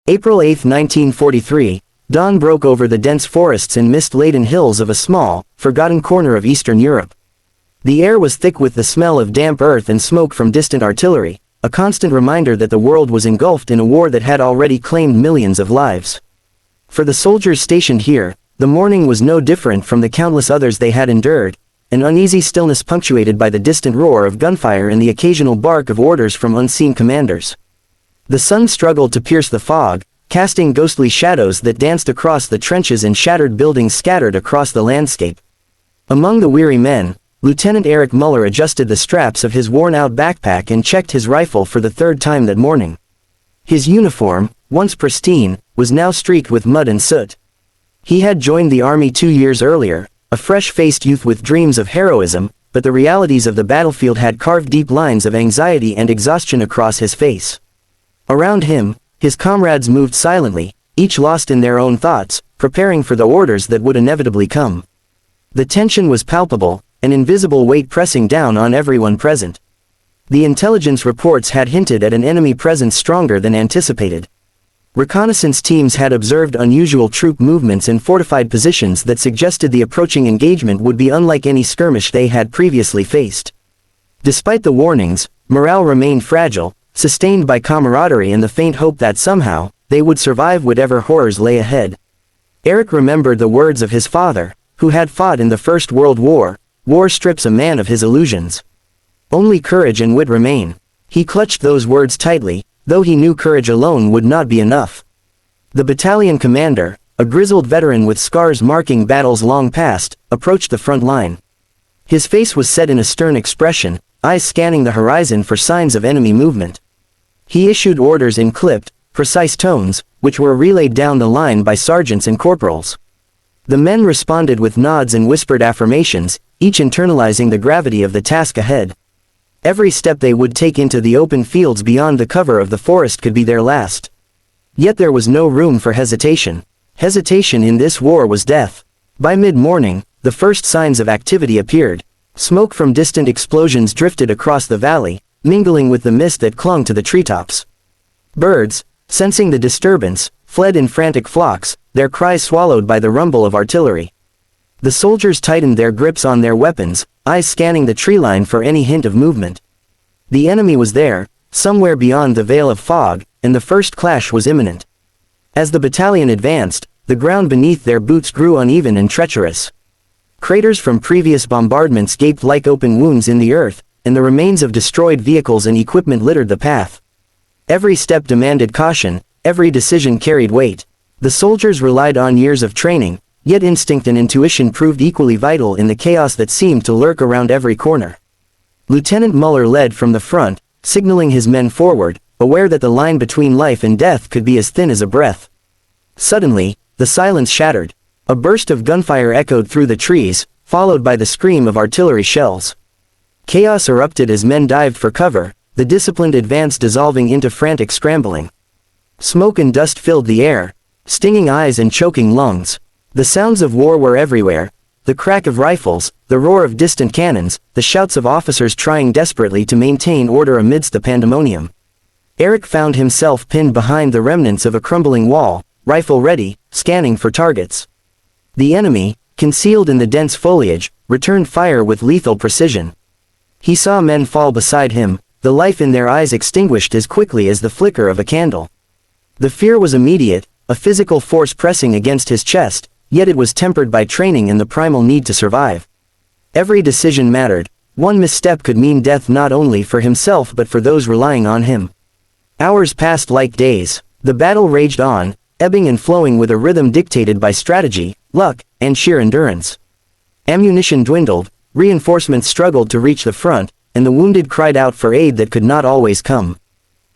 April 8, 1943, dawn broke over the dense forests and mist-laden hills of a small, forgotten corner of Eastern Europe. The air was thick with the smell of damp earth and smoke from distant artillery, a constant reminder that the world was engulfed in a war that had already claimed millions of lives. For the soldiers stationed here, the morning was no different from the countless others they had endured, an uneasy stillness punctuated by the distant roar of gunfire and the occasional bark of orders from unseen commanders. The sun struggled to pierce the fog, casting ghostly shadows that danced across the trenches and shattered buildings scattered across the landscape. Among the weary men, Lieutenant Erich Muller adjusted the straps of his worn-out backpack and checked his rifle for the third time that morning. His uniform, once pristine, was now streaked with mud and soot. He had joined the army 2 years earlier, a fresh-faced youth with dreams of heroism, but the realities of the battlefield had carved deep lines of anxiety and exhaustion across his face. Around him, his comrades moved silently, each lost in their own thoughts, preparing for the orders that would inevitably come. The tension was palpable, an invisible weight pressing down on everyone present. The intelligence reports had hinted at an enemy presence stronger than anticipated. Reconnaissance teams had observed unusual troop movements in fortified positions that suggested the approaching engagement would be unlike any skirmish they had previously faced. Despite the warnings, morale remained fragile, sustained by camaraderie and the faint hope that somehow, they would survive whatever horrors lay ahead. Erich remembered the words of his father, who had fought in the First World War. War strips a man of his illusions. Only courage and wit remain. He clutched those words tightly, though he knew courage alone would not be enough. The battalion commander, a grizzled veteran with scars marking battles long past, approached the front line. His face was set in a stern expression, eyes scanning the horizon for signs of enemy movement. He issued orders in clipped, precise tones, which were relayed down the line by sergeants and corporals. The men responded with nods and whispered affirmations, each internalizing the gravity of the task ahead. Every step they would take into the open fields beyond the cover of the forest could be their last. Yet there was no room for hesitation. Hesitation in this war was death. By mid-morning, the first signs of activity appeared. Smoke from distant explosions drifted across the valley, mingling with the mist that clung to the treetops. Birds, sensing the disturbance, fled in frantic flocks, their cries swallowed by the rumble of artillery. The soldiers tightened their grips on their weapons, eyes scanning the tree line for any hint of movement. The enemy was there, somewhere beyond the veil of fog, and the first clash was imminent. As the battalion advanced, the ground beneath their boots grew uneven and treacherous. Craters from previous bombardments gaped like open wounds in the earth, and the remains of destroyed vehicles and equipment littered the path. Every step demanded caution, every decision carried weight. The soldiers relied on years of training, yet instinct and intuition proved equally vital in the chaos that seemed to lurk around every corner. Lieutenant Muller led from the front, signaling his men forward, aware that the line between life and death could be as thin as a breath. Suddenly, the silence shattered. A burst of gunfire echoed through the trees, followed by the scream of artillery shells. Chaos erupted as men dived for cover, the disciplined advance dissolving into frantic scrambling. Smoke and dust filled the air, stinging eyes and choking lungs. The sounds of war were everywhere, the crack of rifles, the roar of distant cannons, the shouts of officers trying desperately to maintain order amidst the pandemonium. Erich found himself pinned behind the remnants of a crumbling wall, rifle ready, scanning for targets. The enemy, concealed in the dense foliage, returned fire with lethal precision. He saw men fall beside him, the life in their eyes extinguished as quickly as the flicker of a candle. The fear was immediate, a physical force pressing against his chest, yet it was tempered by training and the primal need to survive. Every decision mattered. One misstep could mean death not only for himself but for those relying on him. Hours passed like days. The battle raged on, ebbing and flowing with a rhythm dictated by strategy, luck, and sheer endurance. Ammunition dwindled, reinforcements struggled to reach the front, and the wounded cried out for aid that could not always come.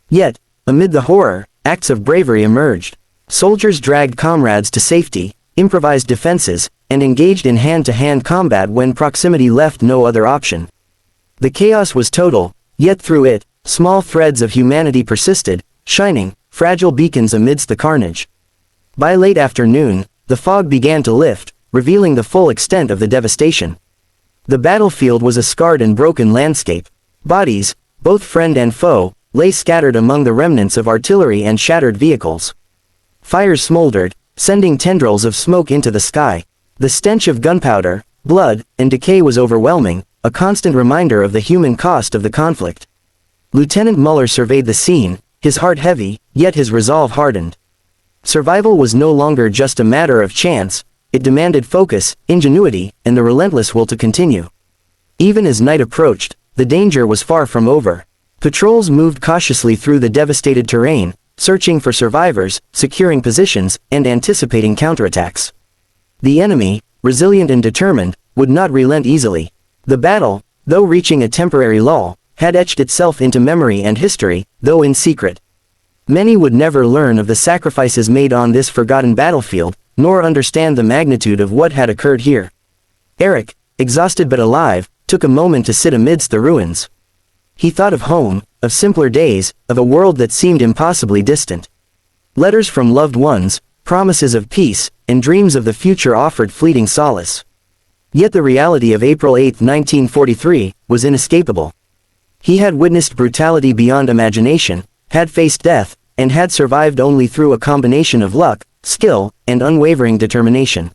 Yet, amid the horror, acts of bravery emerged. Soldiers dragged comrades to safety, improvised defenses, and engaged in hand-to-hand combat when proximity left no other option. The chaos was total, yet through it, small threads of humanity persisted, shining, fragile beacons amidst the carnage. By late afternoon, the fog began to lift, revealing the full extent of the devastation. The battlefield was a scarred and broken landscape. Bodies, both friend and foe, lay scattered among the remnants of artillery and shattered vehicles. Fires smoldered, sending tendrils of smoke into the sky. The stench of gunpowder, blood, and decay was overwhelming, a constant reminder of the human cost of the conflict. Lieutenant Muller surveyed the scene, his heart heavy, yet his resolve hardened. Survival was no longer just a matter of chance, it demanded focus, ingenuity, and the relentless will to continue. Even as night approached, the danger was far from over. Patrols moved cautiously through the devastated terrain, searching for survivors, securing positions, and anticipating counterattacks. The enemy, resilient and determined, would not relent easily. The battle, though reaching a temporary lull, had etched itself into memory and history, though in secret. Many would never learn of the sacrifices made on this forgotten battlefield, nor understand the magnitude of what had occurred here. Eric, exhausted but alive, took a moment to sit amidst the ruins. He thought of home, of simpler days, of a world that seemed impossibly distant. Letters from loved ones, promises of peace, and dreams of the future offered fleeting solace. Yet the reality of April 8, 1943, was inescapable. He had witnessed brutality beyond imagination, had faced death, and had survived only through a combination of luck, skill, and unwavering determination.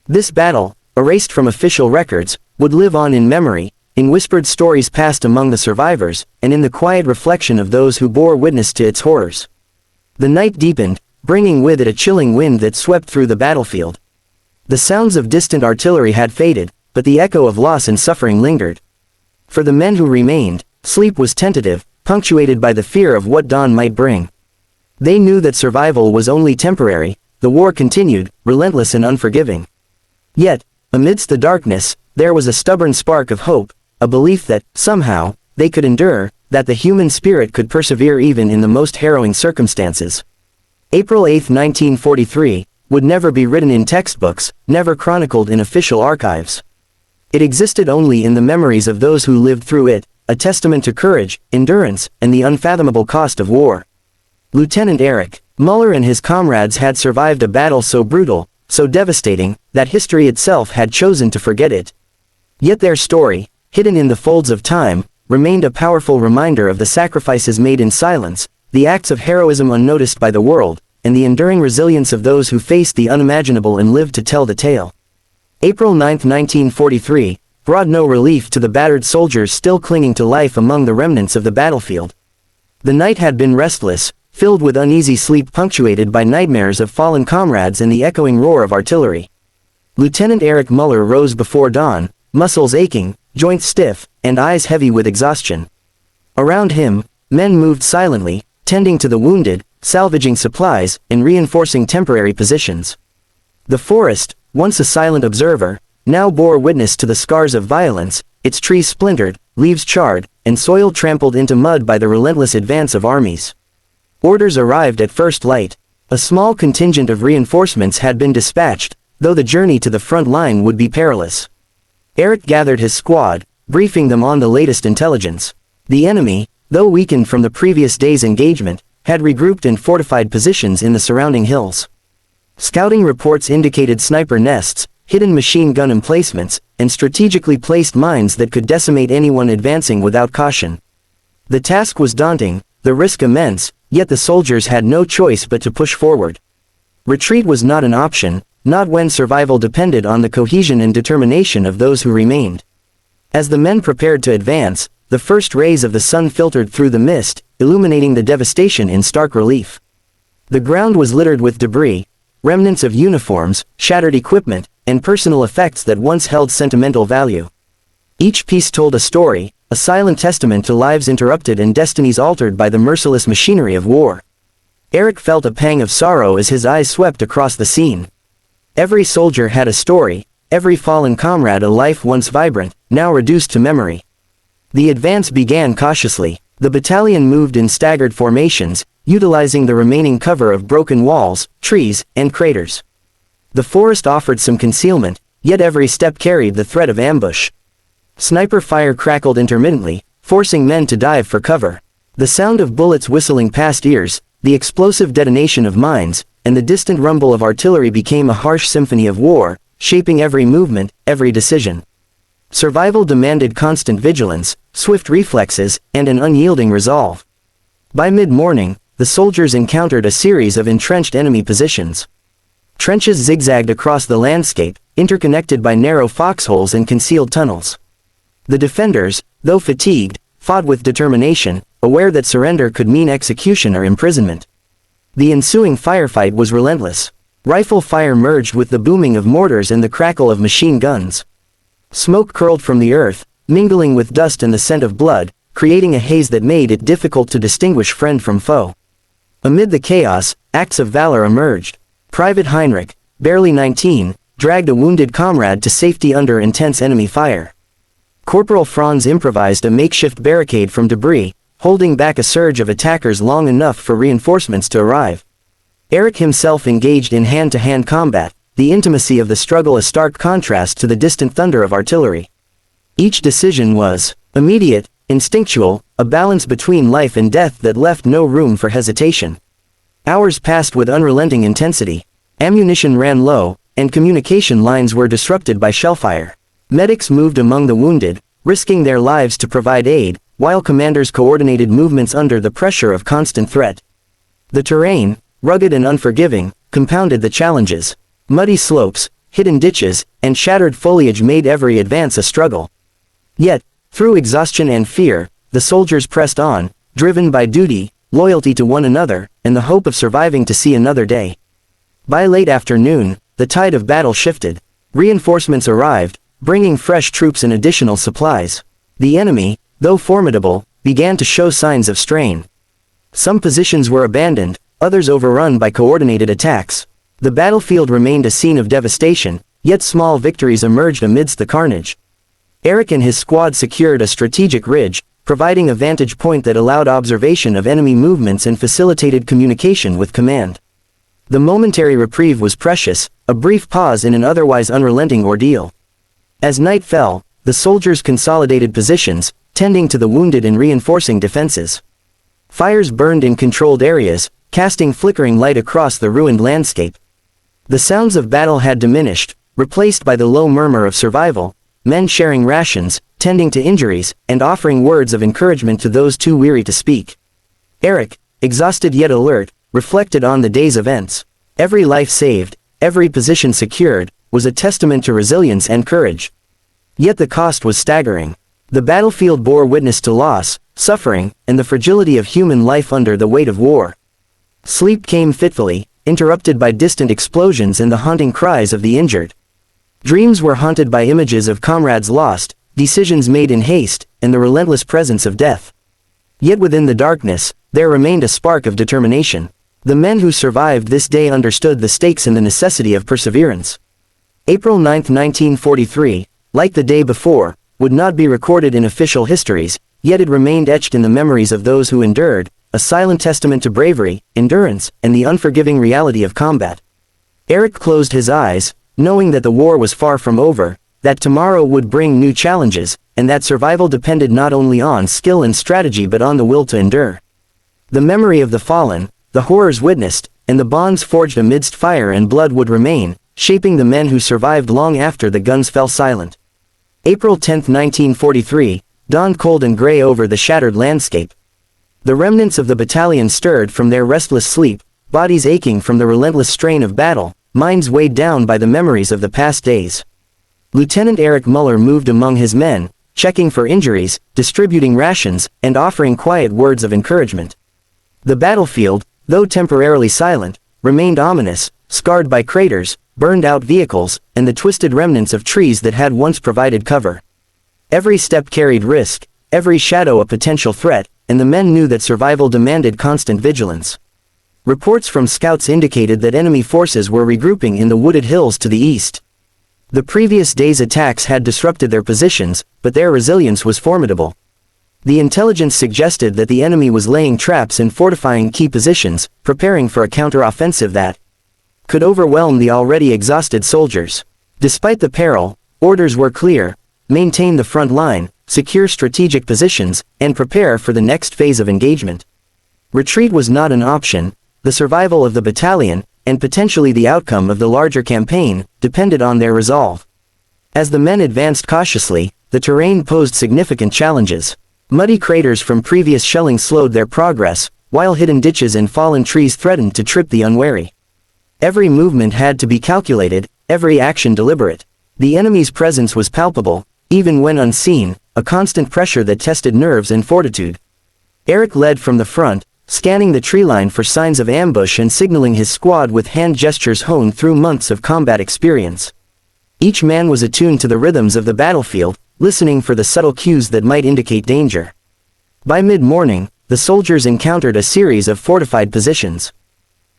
This battle, erased from official records, would live on in memory, in whispered stories passed among the survivors, and in the quiet reflection of those who bore witness to its horrors. The night deepened, bringing with it a chilling wind that swept through the battlefield. The sounds of distant artillery had faded, but the echo of loss and suffering lingered. For the men who remained, sleep was tentative, punctuated by the fear of what dawn might bring. They knew that survival was only temporary, the war continued, relentless and unforgiving. Yet, amidst the darkness, there was a stubborn spark of hope, a belief that, somehow, they could endure, that the human spirit could persevere even in the most harrowing circumstances. April 8, 1943, would never be written in textbooks, never chronicled in official archives. It existed only in the memories of those who lived through it, a testament to courage, endurance, and the unfathomable cost of war. Lieutenant Eric Muller and his comrades had survived a battle so brutal, so devastating, that history itself had chosen to forget it. Yet their story, hidden in the folds of time, remained a powerful reminder of the sacrifices made in silence, the acts of heroism unnoticed by the world, and the enduring resilience of those who faced the unimaginable and lived to tell the tale. April 9, 1943, brought no relief to the battered soldiers still clinging to life among the remnants of the battlefield. The night had been restless, filled with uneasy sleep punctuated by nightmares of fallen comrades and the echoing roar of artillery. Lieutenant Eric Muller rose before dawn, muscles aching, joints stiff, and eyes heavy with exhaustion. Around him, men moved silently, tending to the wounded, salvaging supplies, and reinforcing temporary positions. The forest, once a silent observer, now bore witness to the scars of violence, its trees splintered, leaves charred, and soil trampled into mud by the relentless advance of armies. Orders arrived at first light. A small contingent of reinforcements had been dispatched, though the journey to the front line would be perilous. Eric gathered his squad, briefing them on the latest intelligence. The enemy, though weakened from the previous day's engagement, had regrouped in fortified positions in the surrounding hills. Scouting reports indicated sniper nests, hidden machine gun emplacements, and strategically placed mines that could decimate anyone advancing without caution. The task was daunting, the risk immense, yet the soldiers had no choice but to push forward. Retreat was not an option, not when survival depended on the cohesion and determination of those who remained. As the men prepared to advance, the first rays of the sun filtered through the mist, illuminating the devastation in stark relief. The ground was littered with debris, remnants of uniforms, shattered equipment, and personal effects that once held sentimental value. Each piece told a story, a silent testament to lives interrupted and destinies altered by the merciless machinery of war. Eric felt a pang of sorrow as his eyes swept across the scene. Every soldier had a story, every fallen comrade a life once vibrant, now reduced to memory. The advance began cautiously. The battalion moved in staggered formations, utilizing the remaining cover of broken walls, trees, and craters. The forest offered some concealment, yet every step carried the threat of ambush. Sniper fire crackled intermittently, forcing men to dive for cover. The sound of bullets whistling past ears, the explosive detonation of mines, and the distant rumble of artillery became a harsh symphony of war, shaping every movement, every decision. Survival demanded constant vigilance, swift reflexes, and an unyielding resolve. By mid-morning, the soldiers encountered a series of entrenched enemy positions. Trenches zigzagged across the landscape, interconnected by narrow foxholes and concealed tunnels. The defenders, though fatigued, fought with determination, aware that surrender could mean execution or imprisonment. The ensuing firefight was relentless. Rifle fire merged with the booming of mortars and the crackle of machine guns. Smoke curled from the earth, mingling with dust and the scent of blood, creating a haze that made it difficult to distinguish friend from foe. Amid the chaos, acts of valor emerged. Private Heinrich, barely 19, dragged a wounded comrade to safety under intense enemy fire. Corporal Franz improvised a makeshift barricade from debris, holding back a surge of attackers long enough for reinforcements to arrive. Erich himself engaged in hand-to-hand combat, the intimacy of the struggle a stark contrast to the distant thunder of artillery. Each decision was immediate, instinctual, a balance between life and death that left no room for hesitation. Hours passed with unrelenting intensity. Ammunition ran low, and communication lines were disrupted by shellfire. Medics moved among the wounded, risking their lives to provide aid, while commanders coordinated movements under the pressure of constant threat. The terrain, rugged and unforgiving, compounded the challenges. Muddy slopes, hidden ditches, and shattered foliage made every advance a struggle. Yet, through exhaustion and fear, the soldiers pressed on, driven by duty, loyalty to one another, and the hope of surviving to see another day. By late afternoon, the tide of battle shifted. Reinforcements arrived, bringing fresh troops and additional supplies. The enemy, though formidable, began to show signs of strain. Some positions were abandoned, others overrun by coordinated attacks. The battlefield remained a scene of devastation, yet small victories emerged amidst the carnage. Erich and his squad secured a strategic ridge, providing a vantage point that allowed observation of enemy movements and facilitated communication with command. The momentary reprieve was precious, a brief pause in an otherwise unrelenting ordeal. As night fell, the soldiers consolidated positions, tending to the wounded and reinforcing defenses. Fires burned in controlled areas, casting flickering light across the ruined landscape. The sounds of battle had diminished, replaced by the low murmur of survival, men sharing rations, tending to injuries, and offering words of encouragement to those too weary to speak. Erich, exhausted yet alert, reflected on the day's events. Every life saved, every position secured, was a testament to resilience and courage. Yet the cost was staggering. The battlefield bore witness to loss, suffering, and the fragility of human life under the weight of war. Sleep came fitfully, interrupted by distant explosions and the haunting cries of the injured. Dreams were haunted by images of comrades lost, decisions made in haste, and the relentless presence of death. Yet within the darkness, there remained a spark of determination. The men who survived this day understood the stakes and the necessity of perseverance. April 9, 1943, like the day before, would not be recorded in official histories, yet it remained etched in the memories of those who endured, a silent testament to bravery, endurance, and the unforgiving reality of combat. Erich closed his eyes, knowing that the war was far from over, that tomorrow would bring new challenges, and that survival depended not only on skill and strategy but on the will to endure. The memory of the fallen, the horrors witnessed, and the bonds forged amidst fire and blood would remain, shaping the men who survived long after the guns fell silent. April 10, 1943, dawned cold and gray over the shattered landscape. The remnants of the battalion stirred from their restless sleep, bodies aching from the relentless strain of battle, minds weighed down by the memories of the past days. Lieutenant Erich Müller moved among his men, checking for injuries, distributing rations, and offering quiet words of encouragement. The battlefield, though temporarily silent, remained ominous, scarred by craters, burned-out vehicles, and the twisted remnants of trees that had once provided cover. Every step carried risk, every shadow a potential threat, and the men knew that survival demanded constant vigilance. Reports from scouts indicated that enemy forces were regrouping in the wooded hills to the east. The previous day's attacks had disrupted their positions, but their resilience was formidable. The intelligence suggested that the enemy was laying traps and fortifying key positions, preparing for a counter-offensive that could overwhelm the already exhausted soldiers. Despite the peril, orders were clear: maintain the front line, secure strategic positions, and prepare for the next phase of engagement. Retreat was not an option. The survival of the battalion, and potentially the outcome of the larger campaign, depended on their resolve. As the men advanced cautiously, the terrain posed significant challenges. Muddy craters from previous shelling slowed their progress, while hidden ditches and fallen trees threatened to trip the unwary. Every movement had to be calculated, every action deliberate. The enemy's presence was palpable, even when unseen, a constant pressure that tested nerves and fortitude. Eric led from the front, scanning the tree line for signs of ambush and signaling his squad with hand gestures honed through months of combat experience. Each man was attuned to the rhythms of the battlefield, listening for the subtle cues that might indicate danger. By mid-morning, the soldiers encountered a series of fortified positions.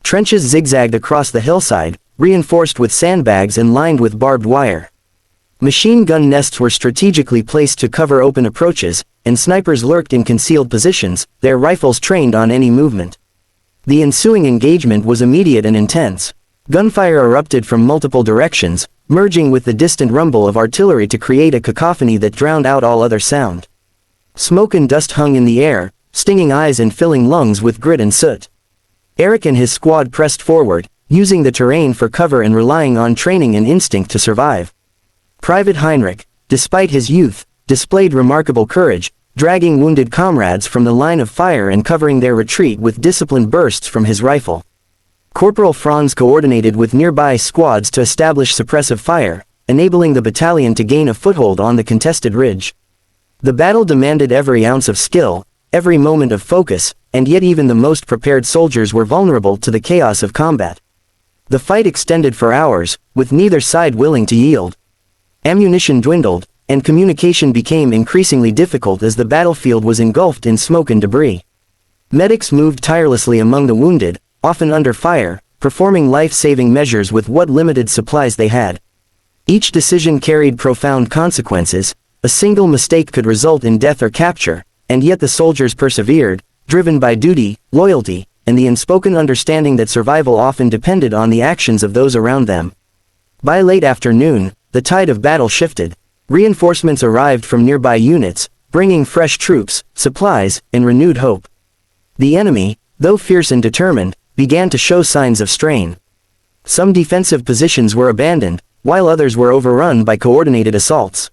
Trenches zigzagged across the hillside, reinforced with sandbags and lined with barbed wire. Machine gun nests were strategically placed to cover open approaches, and snipers lurked in concealed positions, their rifles trained on any movement. The ensuing engagement was immediate and intense. Gunfire erupted from multiple directions, merging with the distant rumble of artillery to create a cacophony that drowned out all other sound. Smoke and dust hung in the air, stinging eyes and filling lungs with grit and soot. Eric and his squad pressed forward, using the terrain for cover and relying on training and instinct to survive. Private Heinrich, despite his youth, displayed remarkable courage, dragging wounded comrades from the line of fire and covering their retreat with disciplined bursts from his rifle. Corporal Franz coordinated with nearby squads to establish suppressive fire, enabling the battalion to gain a foothold on the contested ridge. The battle demanded every ounce of skill, every moment of focus, and yet even the most prepared soldiers were vulnerable to the chaos of combat. The fight extended for hours, with neither side willing to yield. Ammunition dwindled, and communication became increasingly difficult as the battlefield was engulfed in smoke and debris. Medics moved tirelessly among the wounded, often under fire, performing life-saving measures with what limited supplies they had. Each decision carried profound consequences. A single mistake could result in death or capture, and yet the soldiers persevered, driven by duty, loyalty, and the unspoken understanding that survival often depended on the actions of those around them. By late afternoon, the tide of battle shifted. Reinforcements arrived from nearby units, bringing fresh troops, supplies, and renewed hope. The enemy, though fierce and determined, began to show signs of strain. Some defensive positions were abandoned, while others were overrun by coordinated assaults.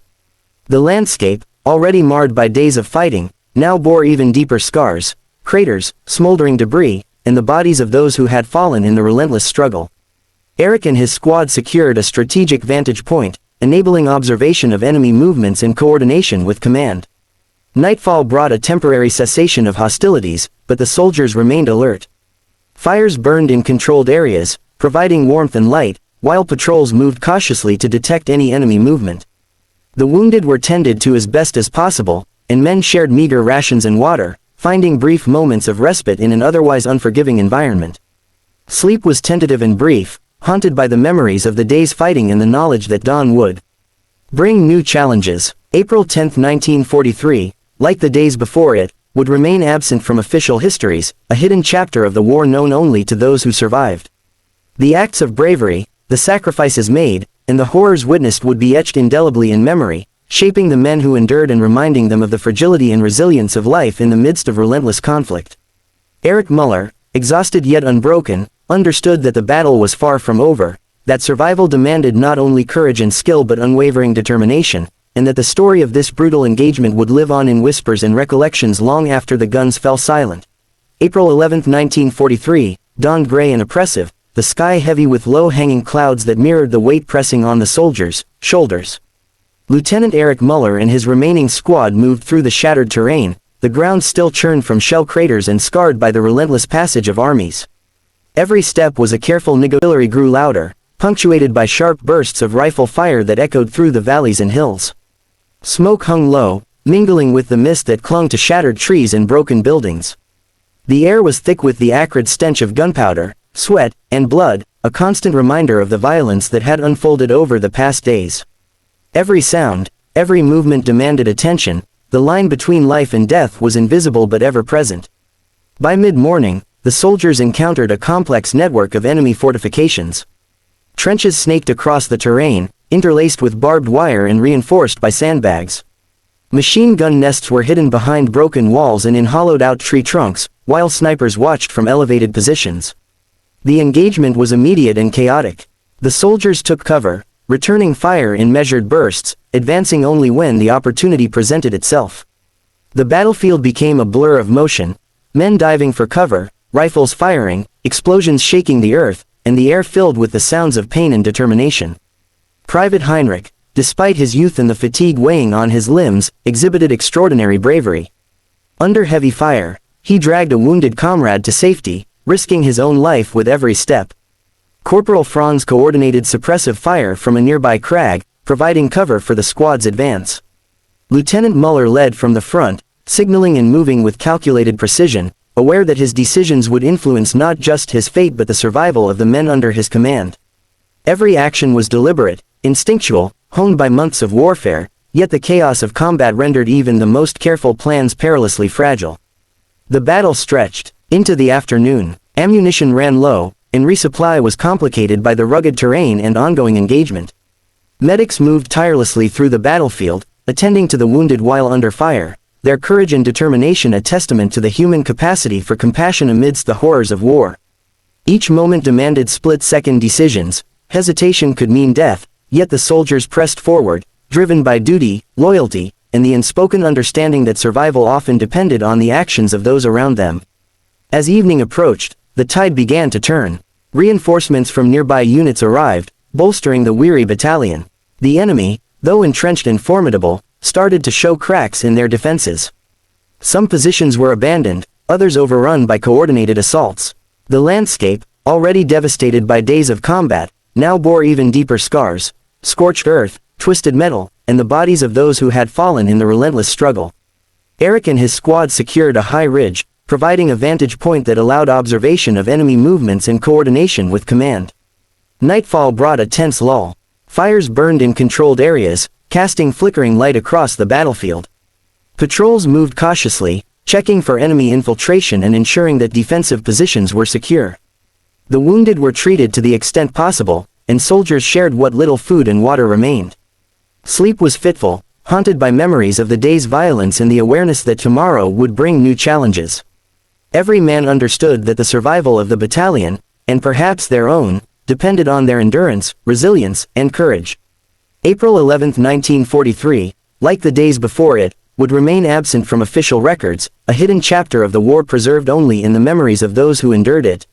The landscape, already marred by days of fighting, now bore even deeper scars, craters, smoldering debris, and the bodies of those who had fallen in the relentless struggle. Eric and his squad secured a strategic vantage point, enabling observation of enemy movements and coordination with command. Nightfall brought a temporary cessation of hostilities, but the soldiers remained alert. Fires burned in controlled areas, providing warmth and light, while patrols moved cautiously to detect any enemy movement. The wounded were tended to as best as possible, and men shared meager rations and water, finding brief moments of respite in an otherwise unforgiving environment. Sleep was tentative and brief, haunted by the memories of the day's fighting and the knowledge that dawn would bring new challenges. April 10, 1943, like the days before it, would remain absent from official histories, a hidden chapter of the war known only to those who survived. The acts of bravery, the sacrifices made, and the horrors witnessed would be etched indelibly in memory, shaping the men who endured and reminding them of the fragility and resilience of life in the midst of relentless conflict. Eric Muller, exhausted yet unbroken, understood that the battle was far from over, that survival demanded not only courage and skill but unwavering determination, and that the story of this brutal engagement would live on in whispers and recollections long after the guns fell silent. April 11, 1943, dawned gray and oppressive, the sky heavy with low-hanging clouds that mirrored the weight pressing on the soldiers' shoulders. Lieutenant Eric Muller and his remaining squad moved through the shattered terrain, the ground still churned from shell craters and scarred by the relentless passage of armies. Every step was a careful artillery grew louder, punctuated by sharp bursts of rifle fire that echoed through the valleys and hills. Smoke hung low, mingling with the mist that clung to shattered trees and broken buildings. The air was thick with the acrid stench of gunpowder, sweat, and blood, a constant reminder of the violence that had unfolded over the past days. Every sound, every movement demanded attention, the line between life and death was invisible but ever present. By mid-morning, the soldiers encountered a complex network of enemy fortifications. Trenches snaked across the terrain, interlaced with barbed wire and reinforced by sandbags. Machine gun nests were hidden behind broken walls and in hollowed-out tree trunks, while snipers watched from elevated positions. The engagement was immediate and chaotic. The soldiers took cover, returning fire in measured bursts, advancing only when the opportunity presented itself. The battlefield became a blur of motion, men diving for cover, rifles firing, explosions shaking the earth, and the air filled with the sounds of pain and determination. Private Heinrich, despite his youth and the fatigue weighing on his limbs, exhibited extraordinary bravery. Under heavy fire, he dragged a wounded comrade to safety, risking his own life with every step. Corporal Franz coordinated suppressive fire from a nearby crag, providing cover for the squad's advance. Lieutenant Muller led from the front, signaling and moving with calculated precision, aware that his decisions would influence not just his fate but the survival of the men under his command. Every action was deliberate, instinctual, honed by months of warfare, yet the chaos of combat rendered even the most careful plans perilously fragile. The battle stretched into the afternoon, ammunition ran low, and resupply was complicated by the rugged terrain and ongoing engagement. Medics moved tirelessly through the battlefield, attending to the wounded while under fire, their courage and determination a testament to the human capacity for compassion amidst the horrors of war. Each moment demanded split-second decisions, hesitation could mean death, yet the soldiers pressed forward, driven by duty, loyalty, and the unspoken understanding that survival often depended on the actions of those around them. As evening approached, the tide began to turn. Reinforcements from nearby units arrived, bolstering the weary battalion. The enemy, though entrenched and formidable, started to show cracks in their defenses. Some positions were abandoned, others overrun by coordinated assaults. The landscape, already devastated by days of combat, now bore even deeper scars: scorched earth, twisted metal, and the bodies of those who had fallen in the relentless struggle. Eric and his squad secured a high ridge, providing a vantage point that allowed observation of enemy movements and coordination with command. Nightfall brought a tense lull. Fires burned in controlled areas, casting flickering light across the battlefield. Patrols moved cautiously, checking for enemy infiltration and ensuring that defensive positions were secure. The wounded were treated to the extent possible, and soldiers shared what little food and water remained. Sleep was fitful, haunted by memories of the day's violence and the awareness that tomorrow would bring new challenges. Every man understood that the survival of the battalion, and perhaps their own, depended on their endurance, resilience, and courage. April 11, 1943, like the days before it, would remain absent from official records, a hidden chapter of the war preserved only in the memories of those who endured it.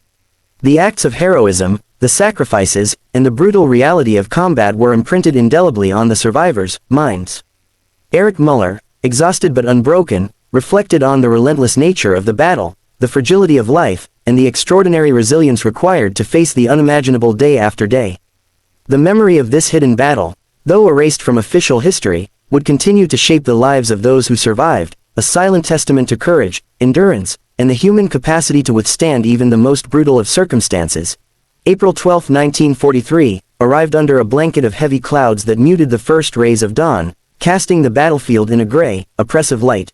The acts of heroism, the sacrifices, and the brutal reality of combat were imprinted indelibly on the survivors' minds. Eric Muller, exhausted but unbroken, reflected on the relentless nature of the battle, the fragility of life, and the extraordinary resilience required to face the unimaginable day after day. The memory of this hidden battle, though erased from official history, would continue to shape the lives of those who survived, a silent testament to courage, endurance, and the human capacity to withstand even the most brutal of circumstances. April 12, 1943, arrived under a blanket of heavy clouds that muted the first rays of dawn, casting the battlefield in a gray, oppressive light.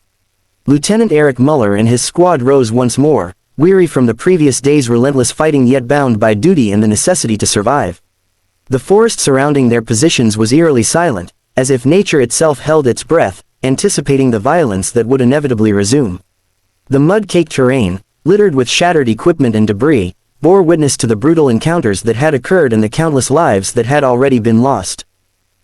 Lieutenant Eric Muller and his squad rose once more, weary from the previous day's relentless fighting yet bound by duty and the necessity to survive. The forest surrounding their positions was eerily silent, as if nature itself held its breath, anticipating the violence that would inevitably resume. The mud-caked terrain, littered with shattered equipment and debris, bore witness to the brutal encounters that had occurred and the countless lives that had already been lost.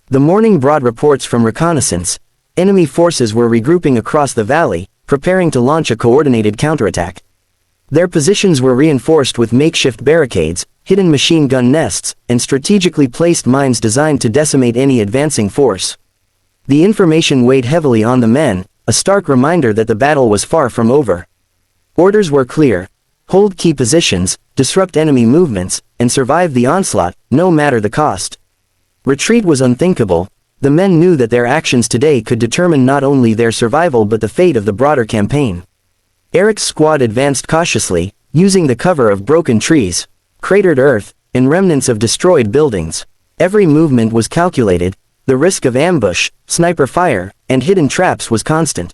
The morning brought reports from reconnaissance. Enemy forces were regrouping across the valley, preparing to launch a coordinated counterattack. Their positions were reinforced with makeshift barricades, hidden machine gun nests, and strategically placed mines designed to decimate any advancing force. The information weighed heavily on the men, a stark reminder that the battle was far from over. Orders were clear: hold key positions, disrupt enemy movements, and survive the onslaught, no matter the cost. Retreat was unthinkable. The men knew that their actions today could determine not only their survival but the fate of the broader campaign. Eric's squad advanced cautiously, using the cover of broken trees, cratered earth, and remnants of destroyed buildings. Every movement was calculated. The risk of ambush, sniper fire, and hidden traps was constant.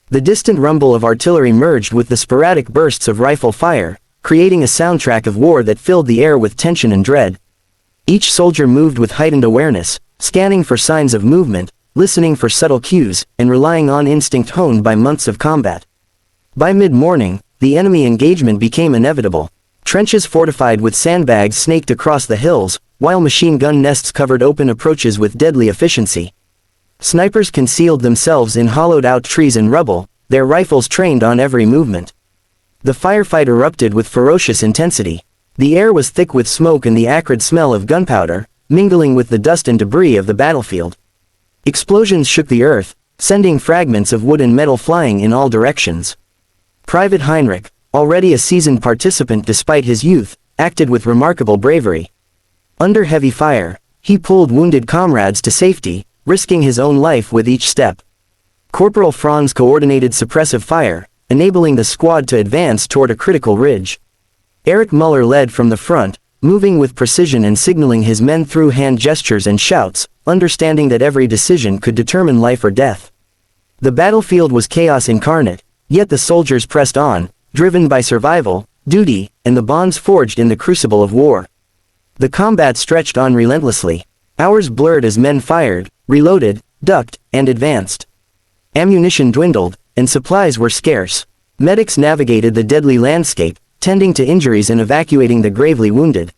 The distant rumble of artillery merged with the sporadic bursts of rifle fire, creating a soundtrack of war that filled the air with tension and dread. Each soldier moved with heightened awareness, scanning for signs of movement, listening for subtle cues, and relying on instinct honed by months of combat. By mid-morning, the enemy engagement became inevitable. Trenches fortified with sandbags snaked across the hills, while machine gun nests covered open approaches with deadly efficiency. Snipers concealed themselves in hollowed-out trees and rubble, their rifles trained on every movement. The firefight erupted with ferocious intensity. The air was thick with smoke and the acrid smell of gunpowder, mingling with the dust and debris of the battlefield. Explosions shook the earth, sending fragments of wood and metal flying in all directions. Private Heinrich, already a seasoned participant despite his youth, acted with remarkable bravery. Under heavy fire, he pulled wounded comrades to safety, risking his own life with each step. Corporal Franz coordinated suppressive fire, enabling the squad to advance toward a critical ridge. Erich Müller led from the front, moving with precision and signaling his men through hand gestures and shouts, understanding that every decision could determine life or death. The battlefield was chaos incarnate, yet the soldiers pressed on, driven by survival, duty, and the bonds forged in the crucible of war. The combat stretched on relentlessly. Hours blurred as men fired, reloaded, ducked, and advanced. Ammunition dwindled, and supplies were scarce. Medics navigated the deadly landscape, tending to injuries and evacuating the gravely wounded.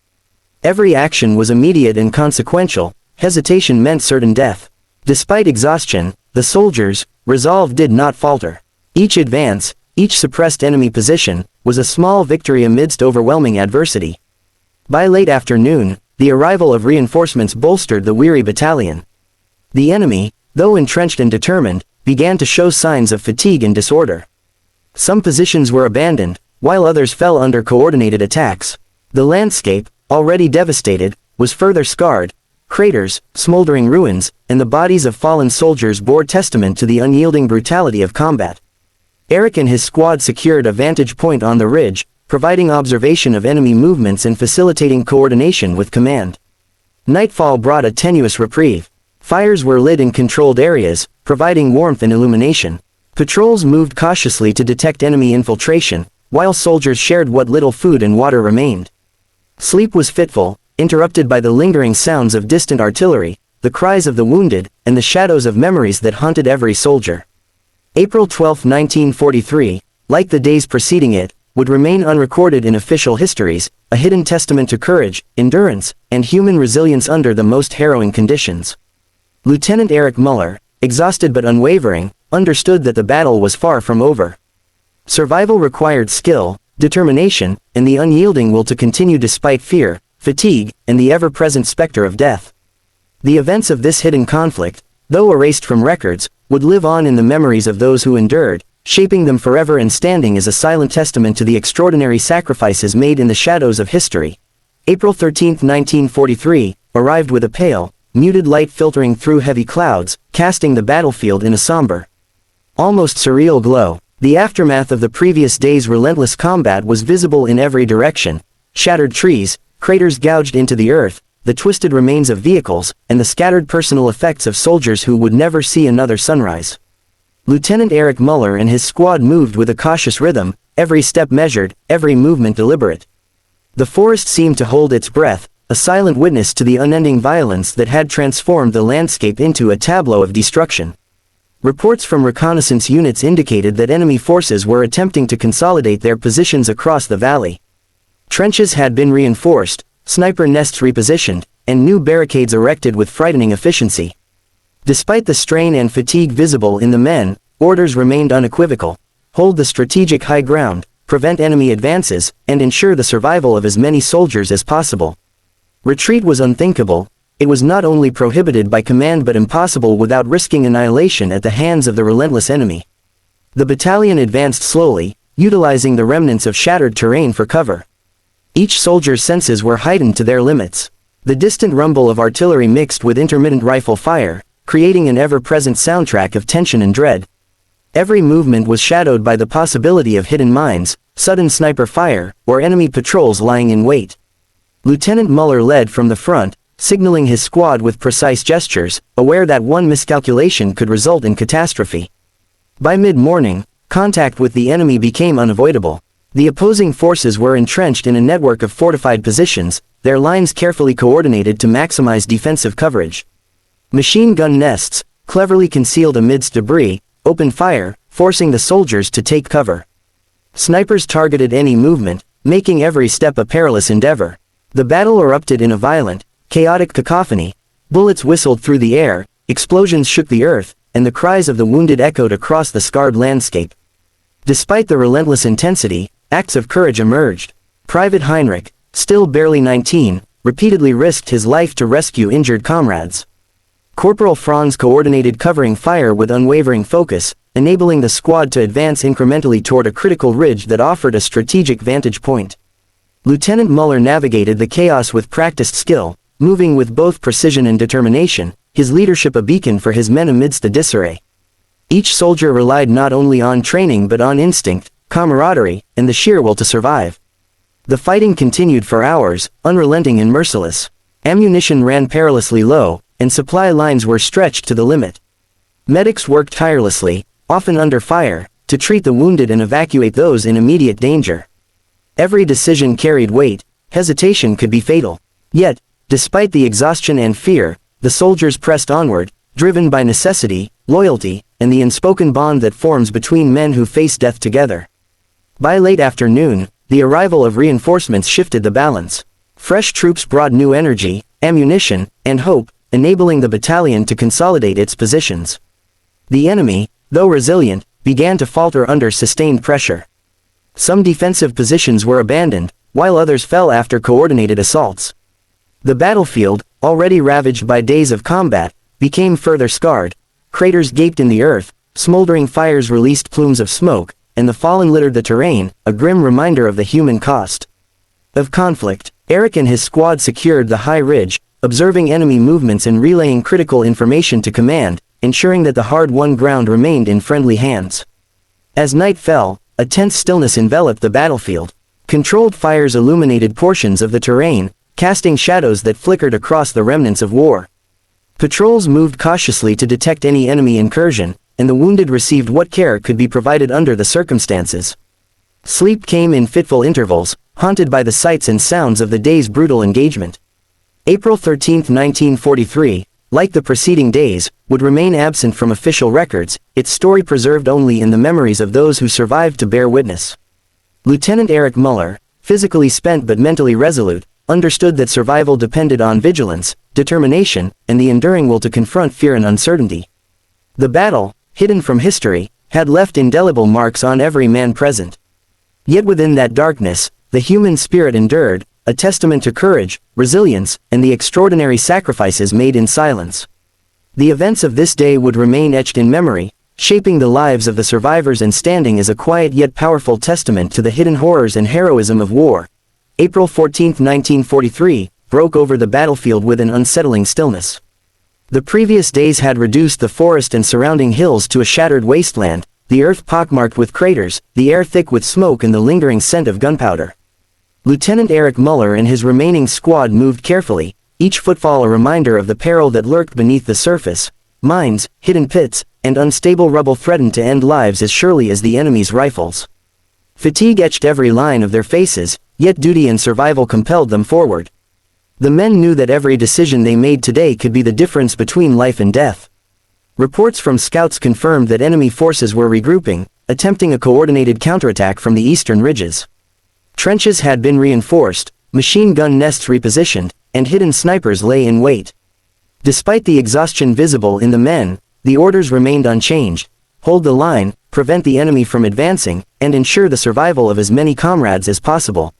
Every action was immediate and consequential. Hesitation meant certain death. Despite exhaustion, the soldiers' resolve did not falter. Each advance, each suppressed enemy position, was a small victory amidst overwhelming adversity. By late afternoon, the arrival of reinforcements bolstered the weary battalion. The enemy, though entrenched and determined, began to show signs of fatigue and disorder. Some positions were abandoned, while others fell under coordinated attacks. The landscape, already devastated, was further scarred. Craters, smoldering ruins, and the bodies of fallen soldiers bore testament to the unyielding brutality of combat. Erich and his squad secured a vantage point on the ridge, providing observation of enemy movements and facilitating coordination with command. Nightfall brought a tenuous reprieve. Fires were lit in controlled areas, providing warmth and illumination. Patrols moved cautiously to detect enemy infiltration, while soldiers shared what little food and water remained. Sleep was fitful, interrupted by the lingering sounds of distant artillery, the cries of the wounded, and the shadows of memories that haunted every soldier. April 12, 1943, like the days preceding it, would remain unrecorded in official histories, a hidden testament to courage, endurance, and human resilience under the most harrowing conditions. Lieutenant Erich Müller, exhausted but unwavering, understood that the battle was far from over. Survival required skill, determination, and the unyielding will to continue despite fear, fatigue, and the ever-present specter of death. The events of this hidden conflict, though erased from records, would live on in the memories of those who endured, shaping them forever and standing as a silent testament to the extraordinary sacrifices made in the shadows of history. April 13, 1943, arrived with a pale, muted light filtering through heavy clouds, casting the battlefield in a somber, almost surreal glow. The aftermath of the previous day's relentless combat was visible in every direction. Shattered trees, craters gouged into the earth, the twisted remains of vehicles, and the scattered personal effects of soldiers who would never see another sunrise. Lieutenant Erich Müller and his squad moved with a cautious rhythm, every step measured, every movement deliberate. The forest seemed to hold its breath, a silent witness to the unending violence that had transformed the landscape into a tableau of destruction. Reports from reconnaissance units indicated that enemy forces were attempting to consolidate their positions across the valley. Trenches had been reinforced, sniper nests repositioned, and new barricades erected with frightening efficiency. Despite the strain and fatigue visible in the men, orders remained unequivocal: hold the strategic high ground, prevent enemy advances, and ensure the survival of as many soldiers as possible. Retreat was unthinkable. It was not only prohibited by command but impossible without risking annihilation at the hands of the relentless enemy. The battalion advanced slowly, utilizing the remnants of shattered terrain for cover. Each soldier's senses were heightened to their limits. The distant rumble of artillery mixed with intermittent rifle fire, creating an ever-present soundtrack of tension and dread. Every movement was shadowed by the possibility of hidden mines, sudden sniper fire, or enemy patrols lying in wait. Lieutenant Müller led from the front, signaling his squad with precise gestures, aware that one miscalculation could result in catastrophe. By mid-morning, contact with the enemy became unavoidable. The opposing forces were entrenched in a network of fortified positions, their lines carefully coordinated to maximize defensive coverage. Machine gun nests, cleverly concealed amidst debris, opened fire, forcing the soldiers to take cover. Snipers targeted any movement, making every step a perilous endeavor. The battle erupted in a violent, chaotic cacophony. Bullets whistled through the air, explosions shook the earth, and the cries of the wounded echoed across the scarred landscape. Despite the relentless intensity, acts of courage emerged. Private Heinrich, still barely 19, repeatedly risked his life to rescue injured comrades. Corporal Franz coordinated covering fire with unwavering focus, enabling the squad to advance incrementally toward a critical ridge that offered a strategic vantage point. Lieutenant Muller navigated the chaos with practiced skill, moving with both precision and determination, his leadership a beacon for his men amidst the disarray. Each soldier relied not only on training but on instinct, camaraderie, and the sheer will to survive. The fighting continued for hours, unrelenting and merciless. Ammunition ran perilously low, and supply lines were stretched to the limit. Medics worked tirelessly, often under fire, to treat the wounded and evacuate those in immediate danger. Every decision carried weight, hesitation could be fatal. Yet, despite the exhaustion and fear, the soldiers pressed onward, driven by necessity, loyalty, and the unspoken bond that forms between men who face death together. By late afternoon, the arrival of reinforcements shifted the balance. Fresh troops brought new energy, ammunition, and hope, enabling the battalion to consolidate its positions. The enemy, though resilient, began to falter under sustained pressure. Some defensive positions were abandoned, while others fell after coordinated assaults. The battlefield, already ravaged by days of combat, became further scarred. Craters gaped in the earth, smoldering fires released plumes of smoke, and the fallen littered the terrain, a grim reminder of the human cost of conflict. Eric and his squad secured the high ridge, observing enemy movements and relaying critical information to command, ensuring that the hard-won ground remained in friendly hands. As night fell, a tense stillness enveloped the battlefield. Controlled fires illuminated portions of the terrain, casting shadows that flickered across the remnants of war. Patrols moved cautiously to detect any enemy incursion, and the wounded received what care could be provided under the circumstances. Sleep came in fitful intervals, haunted by the sights and sounds of the day's brutal engagement. April 13, 1943, like the preceding days, would remain absent from official records, its story preserved only in the memories of those who survived to bear witness. Lieutenant Erich Muller, physically spent but mentally resolute, understood that survival depended on vigilance, determination, and the enduring will to confront fear and uncertainty. The battle, hidden from history, had left indelible marks on every man present. Yet within that darkness, the human spirit endured, a testament to courage, resilience, and the extraordinary sacrifices made in silence. The events of this day would remain etched in memory, shaping the lives of the survivors and standing as a quiet yet powerful testament to the hidden horrors and heroism of war. April 14, 1943, broke over the battlefield with an unsettling stillness. The previous days had reduced the forest and surrounding hills to a shattered wasteland, the earth pockmarked with craters, the air thick with smoke and the lingering scent of gunpowder. Lieutenant Erich Muller and his remaining squad moved carefully, each footfall a reminder of the peril that lurked beneath the surface. Mines, hidden pits, and unstable rubble threatened to end lives as surely as the enemy's rifles. Fatigue etched every line of their faces, yet duty and survival compelled them forward. The men knew that every decision they made today could be the difference between life and death. Reports from scouts confirmed that enemy forces were regrouping, attempting a coordinated counterattack from the eastern ridges. Trenches had been reinforced, machine gun nests repositioned, and hidden snipers lay in wait. Despite the exhaustion visible in the men, the orders remained unchanged: hold the line, prevent the enemy from advancing, and ensure the survival of as many comrades as possible.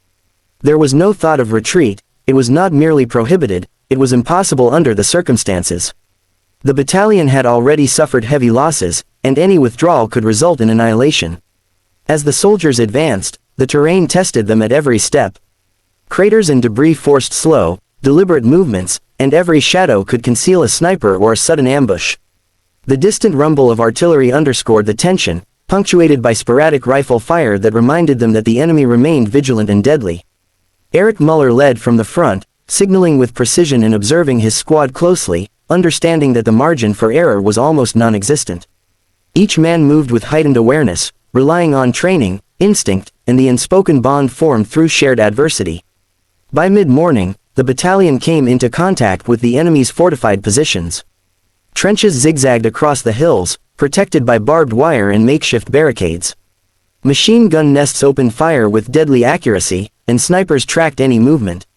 There was no thought of retreat. It was not merely prohibited, it was impossible under the circumstances. The battalion had already suffered heavy losses, and any withdrawal could result in annihilation. As the soldiers advanced, the terrain tested them at every step. Craters and debris forced slow, deliberate movements, and every shadow could conceal a sniper or a sudden ambush. The distant rumble of artillery underscored the tension, punctuated by sporadic rifle fire that reminded them that the enemy remained vigilant and deadly. Erich Muller led from the front, signaling with precision and observing his squad closely, understanding that the margin for error was almost non-existent. Each man moved with heightened awareness, relying on training, instinct, and the unspoken bond formed through shared adversity. By mid-morning, the battalion came into contact with the enemy's fortified positions. Trenches zigzagged across the hills, protected by barbed wire and makeshift barricades. Machine gun nests opened fire with deadly accuracy, and snipers tracked any movement.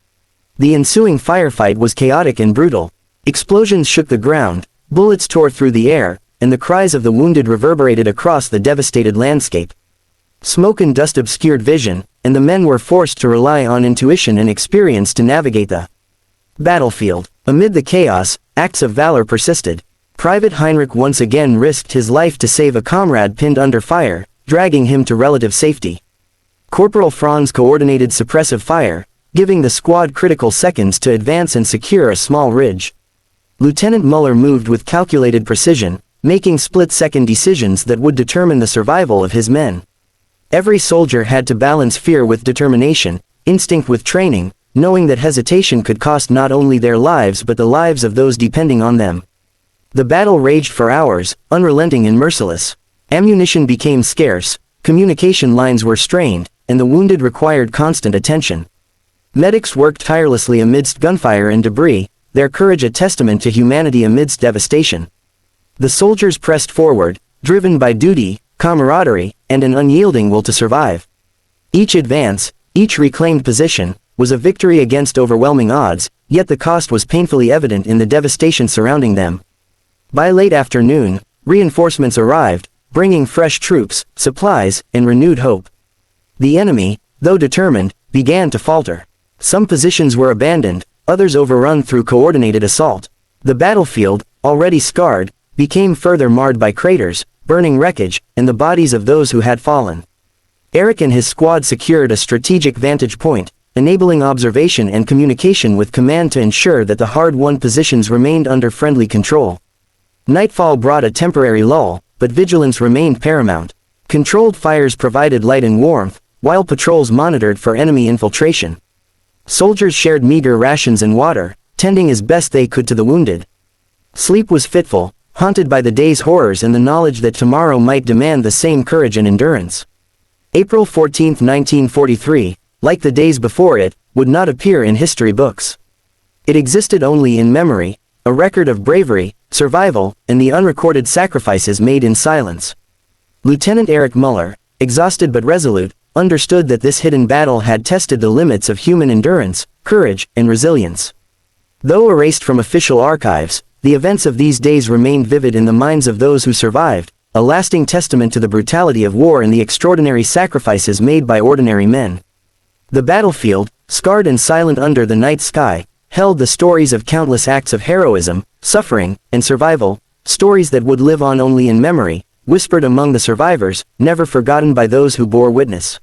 The ensuing firefight was chaotic and brutal. Explosions shook the ground, bullets tore through the air, and the cries of the wounded reverberated across the devastated landscape. Smoke and dust obscured vision, and the men were forced to rely on intuition and experience to navigate the battlefield. Amid the chaos, acts of valor persisted. Private Heinrich once again risked his life to save a comrade pinned under fire, dragging him to relative safety. Corporal Franz coordinated suppressive fire, giving the squad critical seconds to advance and secure a small ridge. Lieutenant Muller moved with calculated precision, making split-second decisions that would determine the survival of his men. Every soldier had to balance fear with determination, instinct with training, knowing that hesitation could cost not only their lives but the lives of those depending on them. The battle raged for hours, unrelenting and merciless. Ammunition became scarce, communication lines were strained, and the wounded required constant attention. Medics worked tirelessly amidst gunfire and debris, their courage a testament to humanity amidst devastation. The soldiers pressed forward, driven by duty, camaraderie, and an unyielding will to survive. Each advance, each reclaimed position, was a victory against overwhelming odds, yet the cost was painfully evident in the devastation surrounding them. By late afternoon, reinforcements arrived, bringing fresh troops, supplies, and renewed hope. The enemy, though determined, began to falter. Some positions were abandoned, others overrun through coordinated assault. The battlefield, already scarred, became further marred by craters, burning wreckage, and the bodies of those who had fallen. Erich and his squad secured a strategic vantage point, enabling observation and communication with command to ensure that the hard-won positions remained under friendly control. Nightfall brought a temporary lull, but vigilance remained paramount. Controlled fires provided light and warmth, while patrols monitored for enemy infiltration. Soldiers shared meager rations and water, tending as best they could to the wounded. Sleep was fitful, haunted by the day's horrors and the knowledge that tomorrow might demand the same courage and endurance. April 14, 1943, like the days before it, would not appear in history books. It existed only in memory, a record of bravery, survival, and the unrecorded sacrifices made in silence. Lieutenant Erich Muller, exhausted but resolute, understood that this hidden battle had tested the limits of human endurance, courage, and resilience. Though erased from official archives, the events of these days remained vivid in the minds of those who survived, a lasting testament to the brutality of war and the extraordinary sacrifices made by ordinary men. The battlefield, scarred and silent under the night sky, held the stories of countless acts of heroism, suffering, and survival, stories that would live on only in memory, whispered among the survivors, never forgotten by those who bore witness.